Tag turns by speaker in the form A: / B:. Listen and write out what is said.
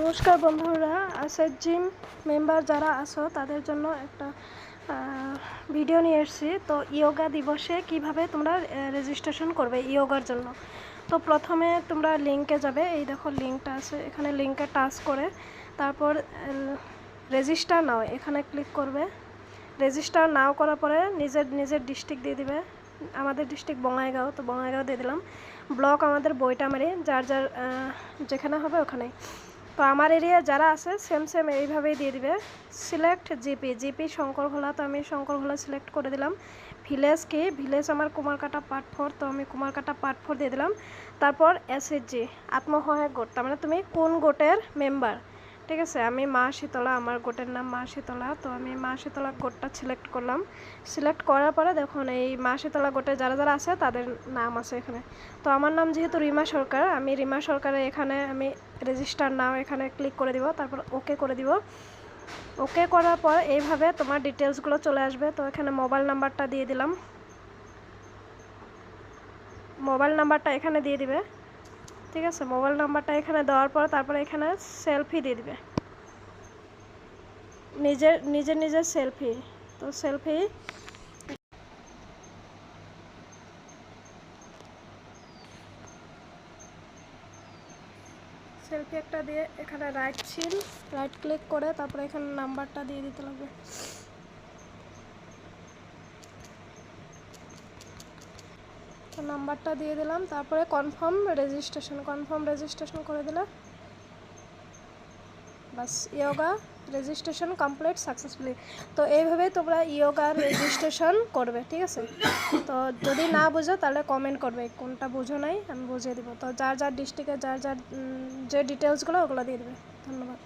A: নমস্কার বন্ধুরা, আসার জিম মেম্বার যারা আছো তাদের জন্য একটা ভিডিও নিয়ে এসেছি। তো ইয়োগা দিবসে কিভাবে তোমরা রেজিস্ট্রেশন করবে ইয়োগার জন্য। তো প্রথমে তোমরা লিঙ্কে যাবে, এই দেখো লিঙ্কটা আছে, এখানে লিঙ্কে টাচ করে তারপর রেজিস্টার নাও এখানে ক্লিক করবে। রেজিস্টার নাও করার পরে নিজের ডিস্ট্রিক্ট দিয়ে দিবে। আমাদের ডিস্ট্রিক্ট বঙ্গাইগাঁও, তো বঙ্গাইগাঁও দিয়ে দিলাম। ব্লক আমাদের বইটামারি, যার যেখানে হবে ওখানে। তো আমার এরিয়া যারা আছে সেম এইভাবেই দিয়ে দিবে। সিলেক্ট জিপি শঙ্করঘোলা, তো আমি শঙ্করঘোলা সিলেক্ট করে দিলাম। ভিলেজ কি, ভিলেজ আমার কুমারকাটা পার্ট 4, তো আমি কুমারকাটা পার্ট 4 দিয়ে দিলাম। তারপর এসএইচজি আত্মসহায়ক গোট, তার মানে তুমি কোন গোটের মেম্বার, ঠিক আছে। আমি মা শীতলা, আমার গোটের নাম মা শীতলা, তো আমি মা শীতলা গোটটা সিলেক্ট করলাম। সিলেক্ট করার পরে দেখুন এই মা শীতলা গোটে যারা আছে তাদের নাম আছে এখানে। তো আমার নাম যেহেতু রিমা সরকার, আমি রিমা সরকারের এখানে আমি রেজিস্টার নাও এখানে ক্লিক করে দিব, তারপর ওকে করে দিব। ওকে করার পর এইভাবে তোমার ডিটেলসগুলো চলে আসবে। তো এখানে মোবাইল নাম্বারটা দিয়ে দিলাম, মোবাইল নাম্বারটা এখানে দিয়ে দিবে, ঠিক আছে। মোবাইল নাম্বারটা এখানে দেওয়ার পর তারপরে এখানে সেলফি দিয়ে দিবে, নিজের সেলফি। তো সেলফি একটা দিয়ে এখানে রাইট ক্লিক করে তারপরে এখানে নাম্বারটা দিয়ে দিতে লাগবে। তো নাম্বারটা দিয়ে দিলাম, তারপরে কনফার্ম রেজিস্ট্রেশন করে দিলে বাস, ইয়োগা রেজিস্ট্রেশন কমপ্লিট সাকসেসফুলি। তো এইভাবেই তোমরা ইয়োগার রেজিস্ট্রেশন করবে, ঠিক আছে। তো যদি না বুঝো তাহলে কমেন্ট করবে কোনটা বুঝো নাই, আমি বুঝিয়ে দেবো। তো যার ডিস্ট্রিক্টে যে ডিটেলসগুলো ওগুলো দিয়ে দেবে। ধন্যবাদ।